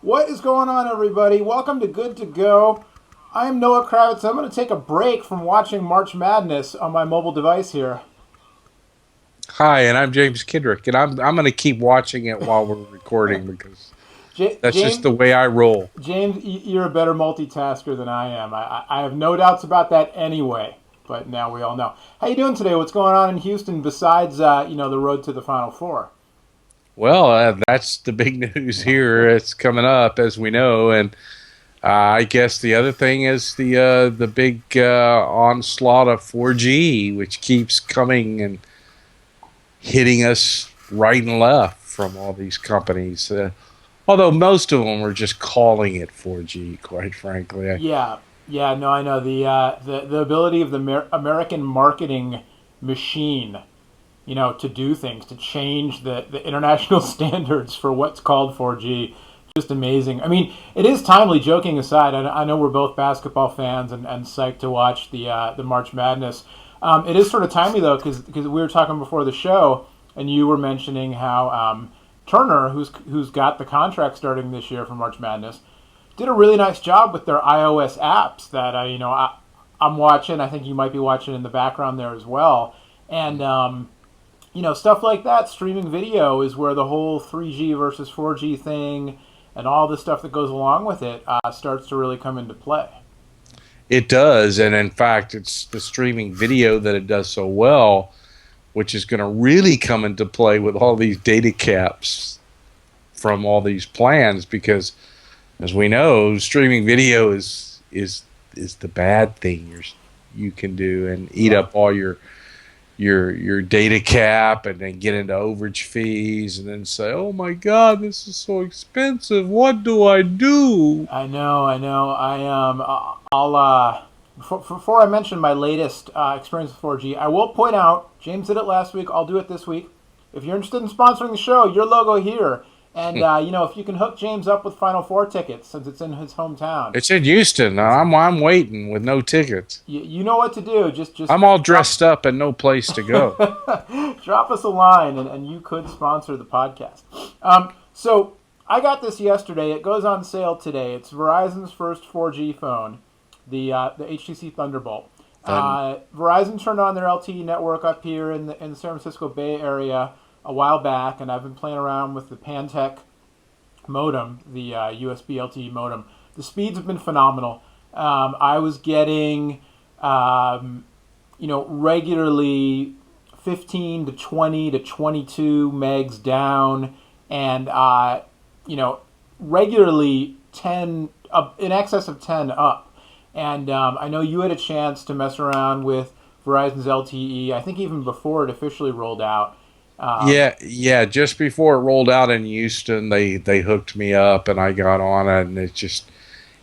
What is going on, everybody? Welcome to Good to Go. I am Noah Kravitz. I'm going to take a break from watching March Madness on my mobile device here. Hi, and I'm James Kidrick, and I'm going to keep watching it while we're recording because that's just James, the way I roll. James, you're a better multitasker than I am. I have no doubts about that anyway. But now we all know. How you doing today? What's going on in Houston besides the road to the Final Four? Well, that's the big news here. It's coming up, as we know, and I guess the other thing is the big onslaught of 4G, which keeps coming and hitting us right and left from all these companies. Although most of them are just calling it 4G, quite frankly. Yeah, no, I know the ability of the American marketing machine, to do things, to change the international standards for what's called 4G. Just amazing. I mean, it is timely. Joking aside, I know we're both basketball fans and psyched to watch the March Madness. It is sort of timely though, because we were talking before the show, and you were mentioning how Turner, who's got the contract starting this year for March Madness, did a really nice job with their iOS apps that I'm watching. I think you might be watching in the background there as well, and stuff like that. Streaming video is where the whole 3G versus 4G thing and all the stuff that goes along with it starts to really come into play. It does, and in fact, it's the streaming video that it does so well, which is going to really come into play with all these data caps from all these plans, because, as we know, streaming video is the bad thing you can do and eat up all your data cap, and then get into overage fees, and then say, "Oh my God, this is so expensive. What do I do?" I know. I'll before I mention my latest experience with 4G, I will point out James did it last week. I'll do it this week. If you're interested in sponsoring the show, your logo here. And if you can hook James up with Final Four tickets, since it's in his hometown. It's in Houston. I'm waiting with no tickets. You know what to do. Just I'm all dressed up and no place to go. Drop us a line, and you could sponsor the podcast. So I got this yesterday. It goes on sale today. It's Verizon's first 4G phone, the HTC Thunderbolt. Verizon turned on their LTE network up here in the San Francisco Bay Area a while back, and I've been playing around with the Pantech modem, the USB LTE modem. The speeds have been phenomenal. I was getting, regularly 15 to 20 to 22 megs down, and regularly 10 in excess of 10 up. And I know you had a chance to mess around with Verizon's LTE. I think even before it officially rolled out. Yeah. Just before it rolled out in Houston, they hooked me up, and I got on it, and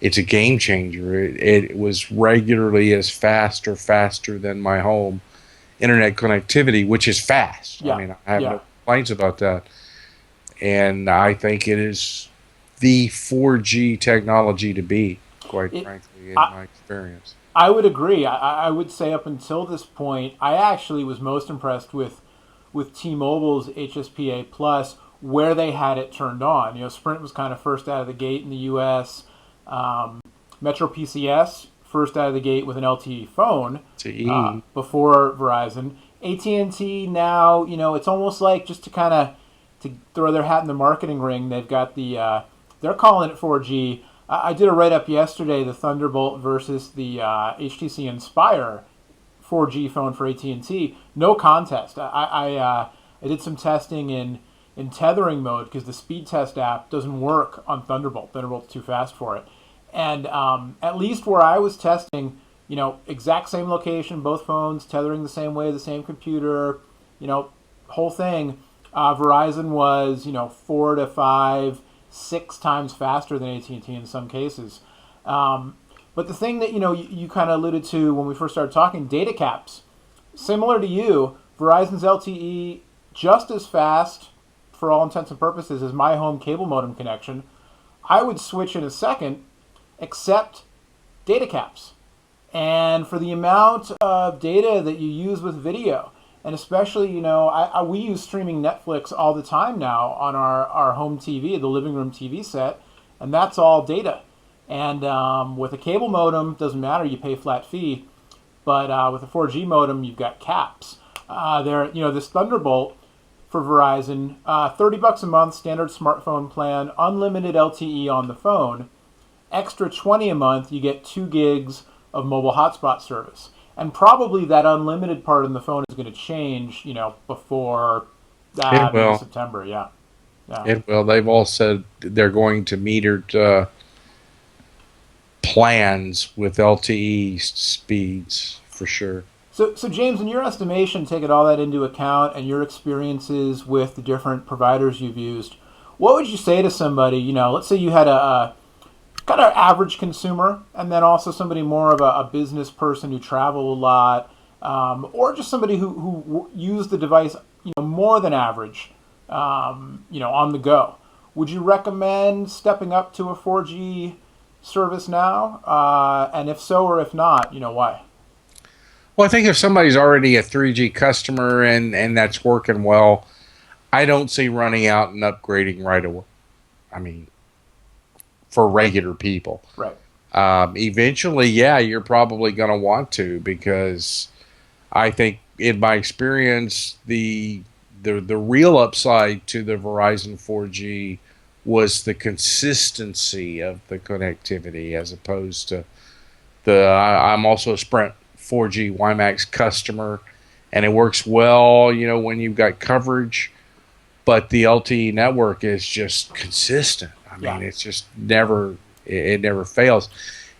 it's a game changer. It was regularly as fast or faster than my home internet connectivity, which is fast. Yeah. I mean, I have no complaints about that. And I think it is the 4G technology to be, quite frankly, in my experience. I would agree. I would say up until this point, I actually was most impressed with T-Mobile's HSPA Plus, where they had it turned on. Sprint was kind of first out of the gate in the U.S. Metro PCS first out of the gate with an LTE phone before Verizon. AT&T now, it's almost like just to throw their hat in the marketing ring. They've got they're calling it 4G. I did a write-up yesterday, the Thunderbolt versus the HTC Inspire 4G phone for AT&T. No contest. I did some testing in tethering mode because the speed test app doesn't work on Thunderbolt. Thunderbolt's too fast for it. And at least where I was testing, exact same location, both phones, tethering the same way, the same computer, whole thing. Verizon was, 4 to 5, 6 times faster than AT&T in some cases. But the thing that, you kind of alluded to when we first started talking, data caps. Similar to you, Verizon's LTE just as fast, for all intents and purposes, as my home cable modem connection. I would switch in a second, except data caps. And for the amount of data that you use with video, and especially, we use streaming Netflix all the time now on our home TV, the living room TV set. and that's all data. And with a cable modem, doesn't matter. You pay flat fee, but with a 4G modem, you've got caps. This Thunderbolt for Verizon, $30 a month, standard smartphone plan, unlimited LTE on the phone, extra 20 a month, you get 2 gigs of mobile hotspot service. And probably that unlimited part in the phone is going to change, before maybe September. Yeah. They've all said they're going to metered plans with LTE speeds for sure. So James, in your estimation, taking all that into account and your experiences with the different providers you've used, what would you say to somebody? Let's say you had a kind of average consumer, and then also somebody more of a business person who travel a lot, or just somebody who used the device, more than average, on the go. Would you recommend stepping up to a 4G service now? And if so, or if not, why? Well, I think if somebody's already a 3G customer and that's working well, I don't see running out and upgrading right away. I mean, for regular people. Right. Eventually, yeah, you're probably going to want to, because I think in my experience, the real upside to the Verizon 4G was the consistency of the connectivity, as opposed to I'm also a Sprint 4G WiMAX customer, and it works well, when you've got coverage, but the LTE network is just consistent. I mean, it's just it never fails.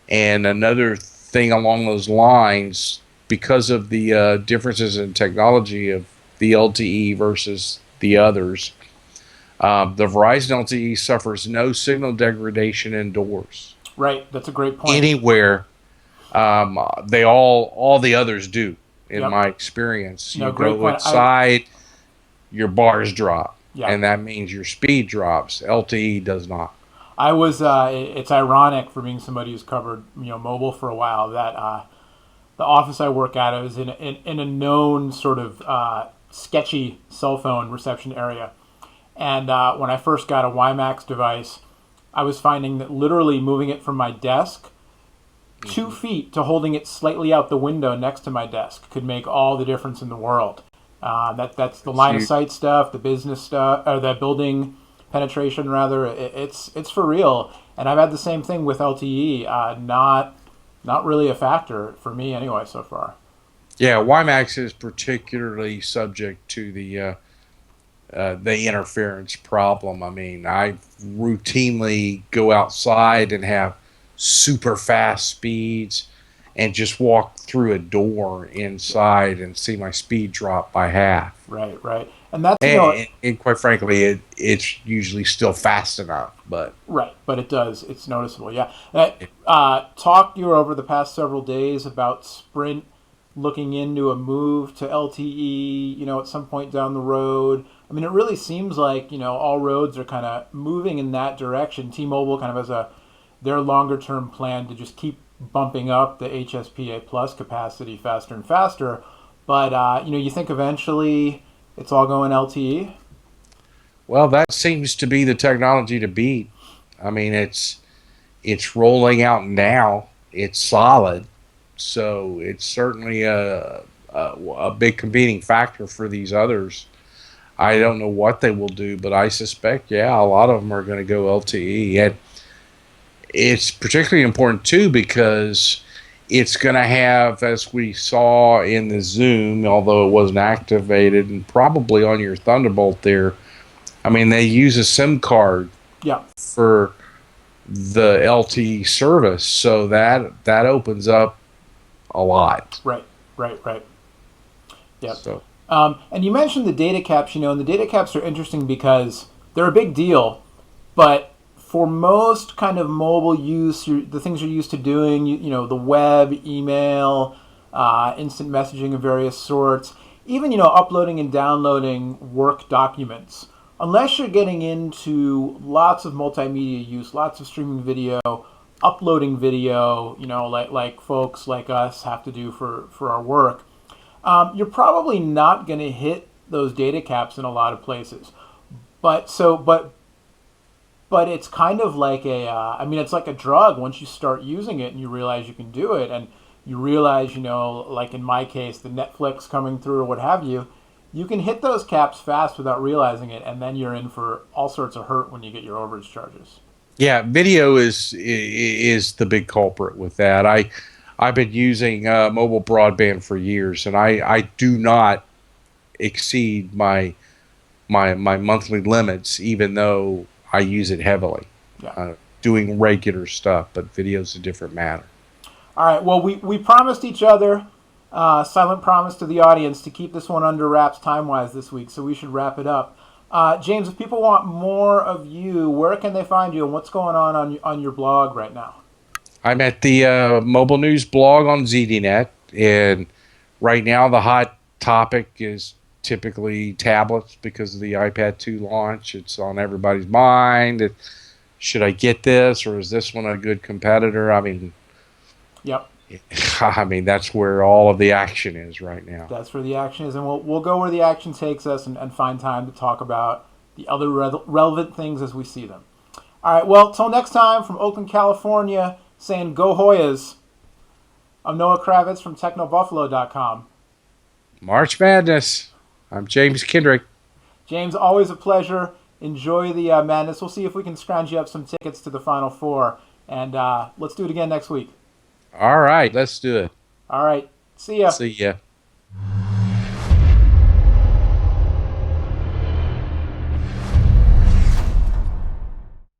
And another thing along those lines, because of the differences in technology of the LTE versus the others, the Verizon LTE suffers no signal degradation indoors. Right, that's a great point. Anywhere, all the others do, in my experience. You go outside, your bars drop. Yeah. And that means your speed drops. LTE does not. I was. It's ironic for being somebody who's covered mobile for a while that the office I work at is in a known sort of sketchy cell phone reception area, and when I first got a WiMAX device, I was finding that literally moving it from my desk 2 feet to holding it slightly out the window next to my desk could make all the difference in the world. That's the line of sight stuff, the business stuff, or the building penetration rather. It's for real, and I've had the same thing with LTE. Not really a factor for me anyway so far. Yeah, WiMAX is particularly subject to the interference problem. I mean, I routinely go outside and have super fast speeds, and just walk through a door inside and see my speed drop by half. Right. And that's and quite frankly, it's usually still fast enough, but it does. It's noticeable. Yeah. You were over the past several days about Sprint looking into a move to LTE. At some point down the road. I mean, it really seems like all roads are kind of moving in that direction. T-Mobile kind of has their longer term plan to just keep bumping up the HSPA plus capacity faster and faster, but you think eventually it's all going LTE. Well, that seems to be the technology to beat. I mean, it's rolling out now. It's solid, so it's certainly a big competing factor for these others. I don't know what they will do, but I suspect, a lot of them are going to go LTE. And it's particularly important, too, because it's going to have, as we saw in the Zoom, although it wasn't activated, and probably on your Thunderbolt there, I mean, they use a SIM card for the LTE service, so that opens up a lot. Right. Yeah. So. And you mentioned the data caps, and the data caps are interesting because they're a big deal, but for most kind of mobile use, the things you're used to doing, the web, email, instant messaging of various sorts, even, uploading and downloading work documents, unless you're getting into lots of multimedia use, lots of streaming video, uploading video, like folks like us have to do for our work, you're probably not going to hit those data caps in a lot of places. But but it's kind of like I mean, it's like a drug. Once you start using it and you realize you can do it, and you realize, like in my case, the Netflix coming through or what have you, you can hit those caps fast without realizing it, and then you're in for all sorts of hurt when you get your overage charges. Yeah, video is the big culprit with that. I've been using mobile broadband for years, and I do not exceed my monthly limits, even though I use it heavily, Yeah. doing regular stuff. But video's a different matter. All right. Well, we promised each other, silent promise to the audience, to keep this one under wraps time wise this week. So we should wrap it up. James, if people want more of you, where can they find you, and what's going on your blog right now? I'm at the mobile news blog on ZDNet, and right now the hot topic is typically tablets because of the iPad 2 launch. It's on everybody's mind. Should I get this, or is this one a good competitor? I mean, Yep. I mean, that's where all of the action is right now. That's where the action is, and we'll go where the action takes us, and find time to talk about the other relevant things as we see them. All right. Well, till next time, from Oakland, California, saying go Hoyas. I'm Noah Kravitz from TechnoBuffalo.com. March Madness. I'm James Kendrick. James, always a pleasure. Enjoy the madness. We'll see if we can scrounge you up some tickets to the Final Four, and let's do it again next week. All right, let's do it. All right. See ya. See ya.